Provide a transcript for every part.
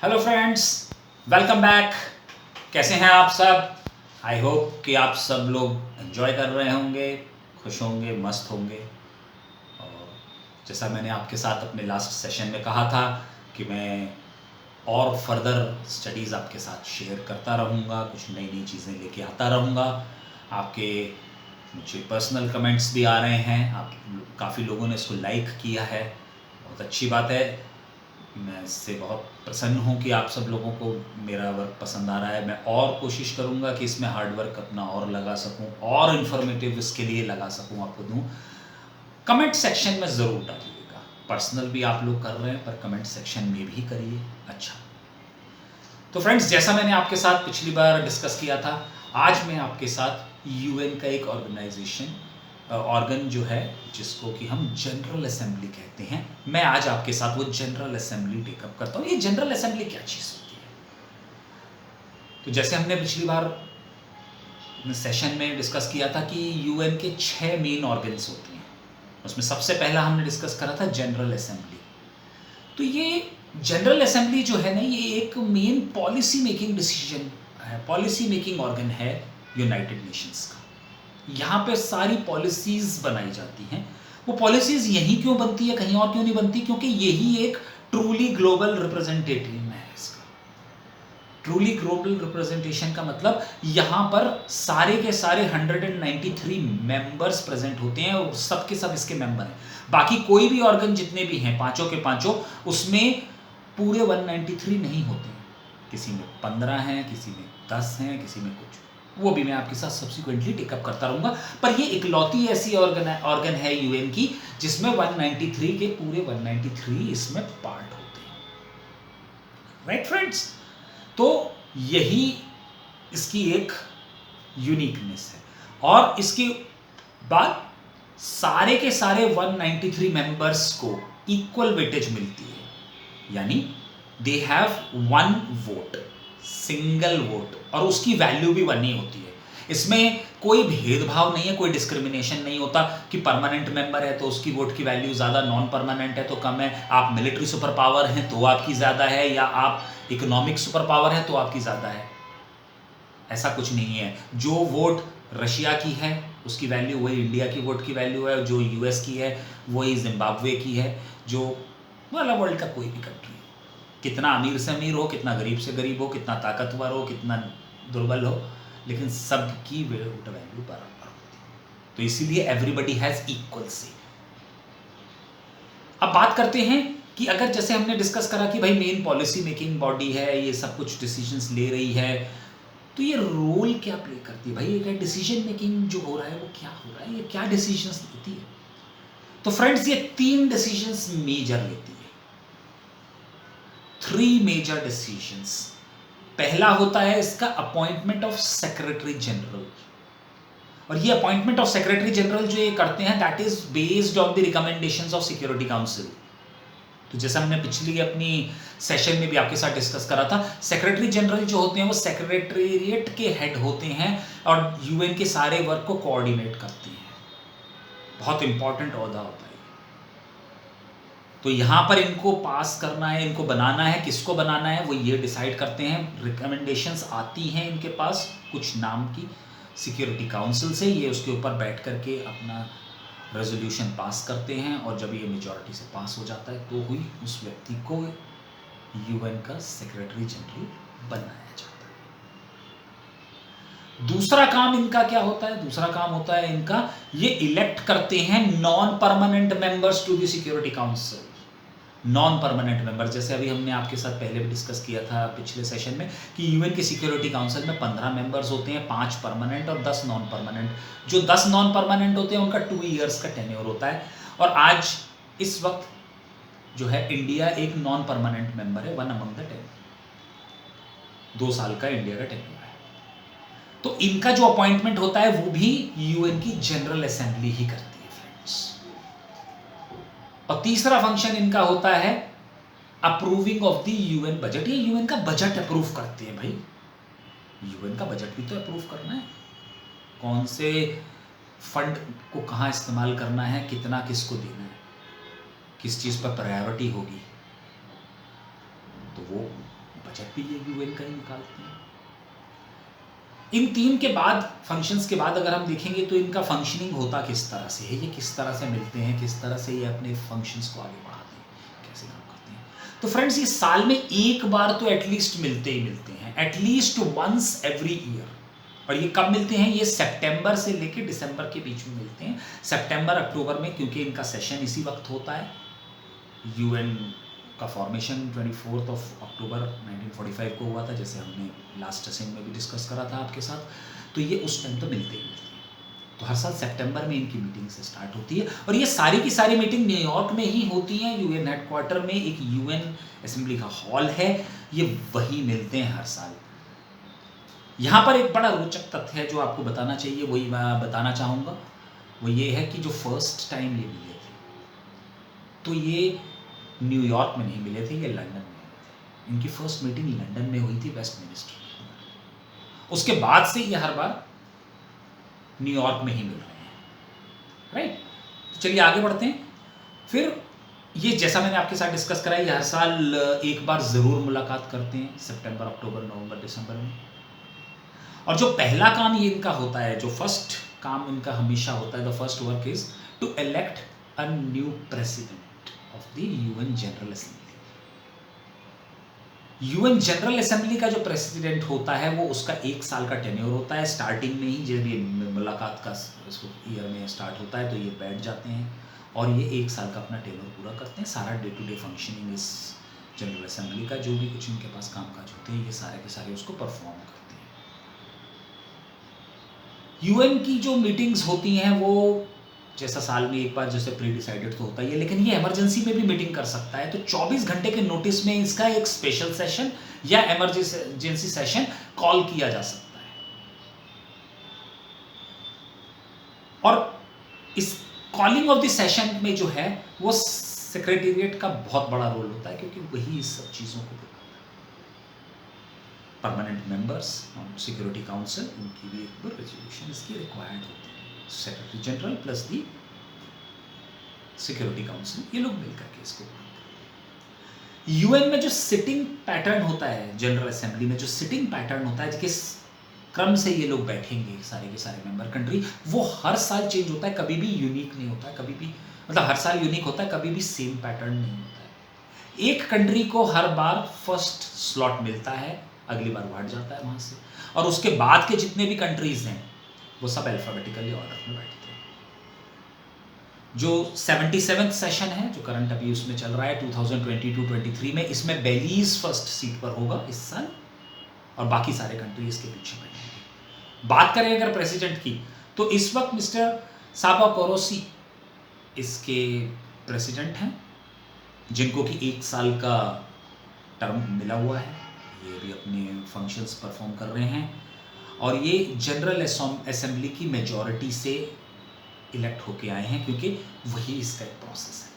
Hello friends, welcome back. कैसे हैं आप सब? आई होप कि आप सब लोग एंजॉय कर रहे होंगे, खुश होंगे, मस्त होंगे। और जैसा मैंने आपके साथ अपने लास्ट सेशन में कहा था कि मैं और फर्दर स्टडीज़ आपके साथ शेयर करता रहूँगा, कुछ नई नई चीज़ें लेके आता रहूँगा। आपके मुझे पर्सनल कमेंट्स भी आ रहे हैं, आप काफ़ी लोगों ने इसको लाइक किया है, बहुत अच्छी बात है। मैं इससे बहुत प्रसन्न हूँ कि आप सब लोगों को मेरा वर्क पसंद आ रहा है। मैं और कोशिश करूँगा कि इसमें हार्ड वर्क अपना और लगा सकूँ और इन्फॉर्मेटिव इसके लिए लगा सकूँ, आपको दूँ। कमेंट सेक्शन में ज़रूर डालिएगा। पर्सनल भी आप लोग कर रहे हैं, पर कमेंट सेक्शन में भी करिए। अच्छा, तो फ्रेंड्स, जैसा मैंने आपके साथ पिछली बार डिस्कस किया था, आज मैं आपके साथ यूएन का एक ऑर्गन जो है, जिसको कि हम जनरल असेंबली कहते हैं, मैं आज आपके साथ वो जनरल असेंबली टेकअप करता हूँ। ये जनरल असेंबली क्या चीज़ होती है? तो जैसे हमने पिछली बार सेशन में डिस्कस किया था कि यूएन के 6 मेन ऑर्गन्स होते हैं। उसमें सबसे पहला हमने डिस्कस करा था जनरल असेंबली। तो ये जनरल असेंबली जो है ना, ये एक मेन पॉलिसी मेकिंग डिसीजन है, पॉलिसी मेकिंग ऑर्गन है यूनाइटेड नेशंस का। यहाँ पे सारी पॉलिसीज बनाई जाती हैं। वो पॉलिसीज यहीं क्यों बनती है, कहीं और क्यों नहीं बनती? क्योंकि यही एक ट्रूली ग्लोबल रिप्रेजेंटेटिव है इसका। ट्रूली ग्लोबल रिप्रेजेंटेशन का मतलब यहाँ पर सारे के सारे 193 मेंबर्स प्रेजेंट होते हैं और सब के सब इसके मेंबर हैं। बाकी कोई भी ऑर्गन जितने भी हैं, पांचों के पांचों, उसमें पूरे 193 नहीं होते हैं। किसी में 15 हैं, किसी में 10 हैं, किसी में कुछ। वो भी मैं आपके साथ सब्सिक्वेंटली टेकअप करता रहूंगा। पर ये इकलौती ऐसी ऑर्गन है यूएन की जिसमें 193 के पूरे 193 इसमें पार्ट होते हैं। Right friends? तो यही इसकी एक यूनिकनेस है। और इसके बाद सारे के सारे 193 मेंबर्स को इक्वल वेटेज मिलती है, यानी they have one vote, single vote, और उसकी वैल्यू भी वन ही होती है। इसमें कोई भेदभाव नहीं है, कोई डिस्क्रिमिनेशन नहीं होता कि परमानेंट मेंबर है तो उसकी वोट की वैल्यू ज़्यादा, नॉन परमानेंट है तो कम है, आप मिलिट्री सुपर पावर हैं तो आपकी ज़्यादा है, या आप इकोनॉमिक सुपर पावर है तो आपकी ज़्यादा है। ऐसा कुछ नहीं है। जो वोट रशिया की है उसकी वैल्यू वही इंडिया की वोट की वैल्यू है, जो यूएस की है वही जिम्बाब्वे की है, जो मतलब वर्ल्ड का कोई भी कंट्री, कितना अमीर से अमीर हो, कितना गरीब से गरीब हो, कितना ताकतवर हो, कितना दुर्बल हो, लेकिन सबकी वोट वैल्यू बराबर होती है। तो इसीलिए एवरीबडी हैज इक्वल से। अब बात करते हैं कि अगर जैसे हमने डिस्कस करा कि भाई मेन पॉलिसी मेकिंग बॉडी है, ये सब कुछ डिसीजंस ले रही है, तो ये रोल क्या प्ले करती है? भाई ये डिसीजन मेकिंग जो हो रहा है वो क्या हो रहा है, ये क्या डिसीजंस लेती है? तो फ्रेंड्स, ये 3 डिसीजंस मेजर लेती है। 3 मेजर डिसीजंस। पहला होता है इसका अपॉइंटमेंट ऑफ सेक्रेटरी जनरल, और ये अपॉइंटमेंट ऑफ सेक्रेटरी जनरल जो ये करते हैं, that is based on the recommendations of security council. तो जैसा हमने पिछली अपनी सेशन में भी आपके साथ डिस्कस करा था, सेक्रेटरी जनरल जो होते हैं वो सेक्रेटेरिएट के हेड होते हैं और यूएन के सारे वर्क को कोऑर्डिनेट करते हैं। बहुत इंपॉर्टेंट ओहदा होता है। तो यहां पर इनको पास करना है, इनको बनाना है, किसको बनाना है वो ये डिसाइड करते हैं। रिकमेंडेशंस आती हैं इनके पास कुछ नाम की सिक्योरिटी काउंसिल से, ये उसके ऊपर बैठ करके अपना रेजोल्यूशन पास करते हैं, और जब ये मेजॉरिटी से पास हो जाता है तो ही उस व्यक्ति को यूएन का सेक्रेटरी जनरल बनाया जाता है। दूसरा काम इनका क्या होता है? दूसरा काम होता है इनका, ये इलेक्ट करते हैं non permanent members to the security council. Non permanent member, जैसे अभी हमने आपके साथ पहले भी डिस्कस किया था पिछले सेशन में कि यूएन की सिक्योरिटी काउंसिल में 15 मेंबर्स होते हैं, 5 परमानेंट और 10 नॉन परमानेंट। जो 10 नॉन परमानेंट होते हैं उनका 2 इयर्स का टेन्योर होता है, और आज इस वक्त जो है इंडिया एक नॉन परमानेंट मेंबर है, 1 अमंग द 10। 2 साल का इंडिया का टेन्योर है। तो इनका जो अपॉइंटमेंट होता है वो भी यूएन की जनरल असेंबली ही करती है फ्रेंड्स। और तीसरा फंक्शन इनका होता है approving of the UN budget. ये यूएन का बजट अप्रूव करते हैं। भाई यूएन का बजट भी तो अप्रूव करना है, कौन से फंड को कहां इस्तेमाल करना है, कितना किसको देना है, किस चीज पर प्रायोरिटी होगी, तो वो बजट भी ये यूएन का ही निकालते हैं। इन 3 के बाद फंक्शंस के बाद अगर हम देखेंगे तो इनका फंक्शनिंग होता किस तरह से है, ये किस तरह से मिलते हैं, किस तरह से ये अपने फंक्शंस को आगे बढ़ाते हैं, कैसे काम करते हैं। तो फ्रेंड्स ये साल में एक बार तो एटलीस्ट मिलते ही मिलते हैं, एटलीस्ट वंस एवरी ईयर। और ये कब मिलते हैं? ये सितंबर से लेकर दिसंबर के बीच में मिलते हैं। सितंबर अक्टूबर में, क्योंकि इनका सेशन इसी वक्त होता है। यूएन का फॉर्मेशन 24 अक्टूबर 1945 को हुआ था, जैसे हमने लास्ट सेशन में भी डिस्कस करा था आपके साथ। तो ये उस टाइम तो मिलते ही मिलते हैं। तो हर साल सितंबर में इनकी मीटिंग से स्टार्ट होती है और ये सारी की सारी मीटिंग न्यूयॉर्क में ही होती है। यूएन हेडक्वार्टर में एक यूएन असेंबली का हॉल है, ये वही मिलते हैं हर साल। यहाँ पर एक बड़ा रोचक तथ्य है जो आपको बताना चाहिए, वही मैं बताना चाहूँगा। वो ये है कि जो फर्स्ट टाइम ये मिले थे तो ये न्यूयॉर्क में नहीं मिले थे, ये लंदन में मिले थे। इनकी फर्स्ट मीटिंग लंदन में हुई थी, वेस्टमिनिस्टर में। उसके बाद से ये हर बार न्यूयॉर्क में ही मिल रहे हैं, राइट। तो चलिए आगे बढ़ते हैं। फिर ये जैसा मैंने आपके साथ डिस्कस करा, ये हर साल एक बार ज़रूर मुलाकात करते हैं, सितंबर, अक्टूबर, नवंबर, दिसंबर में। और जो पहला काम ये इनका होता है, जो फर्स्ट काम इनका हमेशा होता है, the first work is to elect a new president of the UN general assembly. UN general assembly का जो प्रेसिडेंट होता है वो उसका 1 साल का टेन्योर होता है। स्टार्टिंग में ही जब ये मुलाकात का ईयर में स्टार्ट होता है तो ये बैठ जाते हैं और ये 1 साल का अपना टेन्योर पूरा करते हैं। सारा डे टू डे फंक्शनिंग इस जनरल असेंबली का, जो भी कुछ इनके पास कामकाज होते हैं, ये सारे के सारे उसको परफॉर्म करते हैं। यूएन की जो मीटिंग्स होती हैं वो जैसा साल में एक बार जैसे प्री डिसाइडेड तो होता ही है, लेकिन ये इमरजेंसी में भी मीटिंग कर सकता है। तो 24 घंटे के नोटिस में इसका एक स्पेशल सेशन या इमरजेंसी सेशन कॉल किया जा सकता है। और इस कॉलिंग ऑफ द सेशन में जो है वो सेक्रेटेरिएट का बहुत बड़ा रोल होता है, क्योंकि वही इस सब चीज़ों को देखता है। Permanent members on security council, उनकी भी एक रेजोल्यूशन इसकी रिक्वायर्ड होती है। सेक्रेटरी जनरल प्लस दी सिक्योरिटी काउंसिल, ये लोग मिलकर के इसको। यूएन में जो सिटिंग पैटर्न होता है, जनरल असेंबली में जो सिटिंग पैटर्न होता है, जिस क्रम से ये लोग बैठेंगे सारे के सारे मेंबर कंट्री, वो हर साल चेंज होता है, कभी भी यूनिक नहीं होता है, कभी भी मतलब हर साल यूनिक होता है, कभी भी सेम पैटर्न नहीं होता है। एक कंट्री को हर बार फर्स्ट स्लॉट मिलता है, अगली बार बढ़ जाता है वहां से, और उसके बाद के जितने भी कंट्रीज हैं वो सब अल्फाबेटिकली ऑर्डर में बैठते हैं। जो 77th सेशन है जो करंट अभी उसमें चल रहा है 2022-23 में, इसमें बेलीज फर्स्ट सीट पर होगा इस साल और बाकी सारे कंट्री इसके पीछे बैठेंगे। बात करें अगर प्रेसिडेंट की, तो इस वक्त मिस्टर साबा कोरोसी इसके प्रेसिडेंट हैं, जिनको कि 1 साल का टर्म मिला हुआ है। ये भी अपने फंक्शंस परफॉर्म कर रहे हैं और ये जनरल असेंबली की मेजॉरिटी से इलेक्ट होके आए हैं, क्योंकि वही इसका एक प्रोसेस है।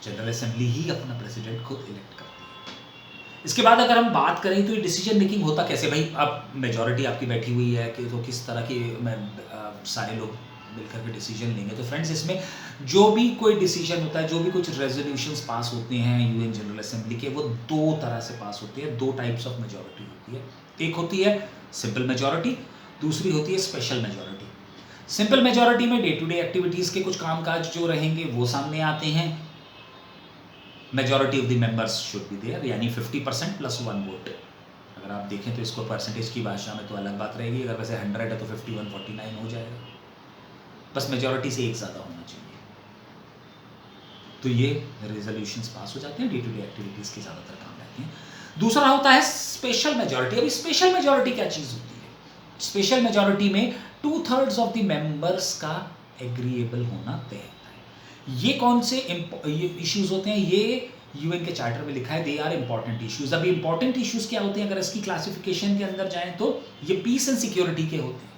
जनरल असेंबली ही अपना प्रेसिडेंट खुद इलेक्ट करती है। इसके बाद अगर हम बात करें तो ये डिसीजन मेकिंग होता कैसे? भाई अब मेजॉरिटी आपकी बैठी हुई है कि तो किस तरह की सारे लोग मिलकर के डिसीजन लेंगे। तो फ्रेंड्स, इसमें जो भी कोई डिसीजन होता है, जो भी कुछ रेजोल्यूशंस पास होते हैं यूएन जनरल असेंबली के, वो 2 तरह से पास होती है। 2 टाइप्स ऑफ मेजॉरिटी होती है। एक होती है सिंपल मेजॉरिटी, दूसरी होती है स्पेशल मेजॉरिटी। सिंपल मेजॉरिटी में डे टू डे एक्टिविटीज के कुछ कामकाज जो रहेंगे वो सामने आते हैं। Majority of the members should be there, यानी 50% प्लस 1 वोट। अगर आप देखें तो इसको परसेंटेज की भाषा में तो अलग बात रहेगी, अगर वैसे 100 है तो 51-49 हो जाएगा, बस मेजॉरिटी से एक ज़्यादा होना चाहिए। तो ये रेजोल्यूशंस पास हो जाते हैं, डे टू डे एक्टिविटीज के ज़्यादातर काम रहते हैं। दूसरा होता है स्पेशल मेजॉरिटी। अभी स्पेशल मेजॉरिटी क्या चीज़ होती है? स्पेशल मेजॉरिटी में 2/3 ऑफ द मेंबर्स का एग्रीएबल होना तय होता है। ये कौन से इश्यूज होते हैं? ये यूएन के चार्टर में लिखा है, दे आर इंपॉर्टेंट इश्यूज। अभी इंपॉर्टेंट इश्यूज क्या होते हैं अगर इसकी क्लासिफिकेशन के अंदर जाएं तो ये पीस एंड सिक्योरिटी के होते हैं।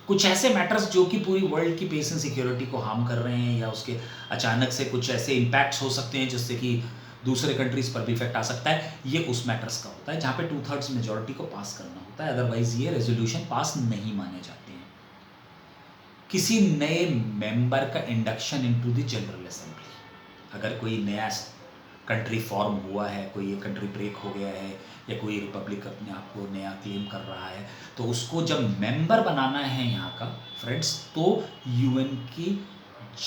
कुछ ऐसे मैटर्स जो कि पूरी वर्ल्ड की पीस एंड सिक्योरिटी को हार्म कर रहे हैं, या उसके अचानक से कुछ ऐसे इम्पैक्ट्स हो सकते हैं जिससे कि दूसरे कंट्रीज पर भी इफेक्ट आ सकता है, ये उस मैटर्स का होता है जहाँ पे 2/3 मेजॉरिटी को पास करना होता है। अदरवाइज ये रेजोल्यूशन पास नहीं माने जाते हैं। किसी नए मेंबर का induction into the general assembly, अगर कोई नया कंट्री फॉर्म हुआ है, कोई एक कंट्री ब्रेक हो गया है या कोई रिपब्लिक अपने आप को नया क्लेम कर रहा है, तो उसको जब मेंबर बनाना है यहाँ का फ्रेंड्स, तो यूएन की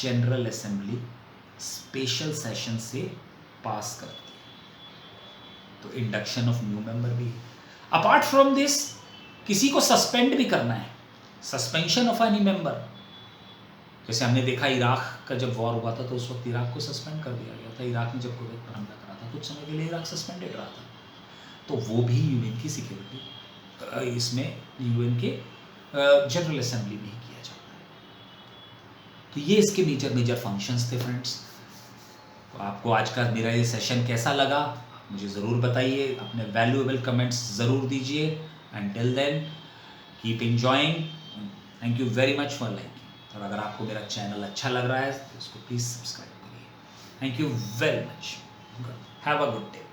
जनरल असेंबली स्पेशल सेशन से पास करती है। तो इंडक्शन ऑफ न्यू मेंबर भी है। अपार्ट फ्रॉम दिस किसी को सस्पेंड भी करना है, सस्पेंशन ऑफ एनी मेंबर, जैसे हमने देखा इराक का जब वॉर हुआ था तो उस वक्त इराक को सस्पेंड कर दिया गया था। इराक ने जब कुवैत पर हमला करा था कुछ समय के लिए इराक सस्पेंडेड रहा था, तो वो भी यूएन की सिक्योरिटी इसमें यूएन के जनरल असेंबली में ही किया जाता है। तो ये इसके मेजर फंक्शंस थे फ्रेंड्स। तो आपको आज का मेरा ये सेशन कैसा लगा मुझे ज़रूर बताइए, अपने वैल्यूएबल कमेंट्स ज़रूर दीजिए। Until then, keep enjoying. Thank you very much for liking. और अगर आपको मेरा चैनल अच्छा लग रहा है तो इसको प्लीज़ सब्सक्राइब करिए। Thank you very much. Have a good day.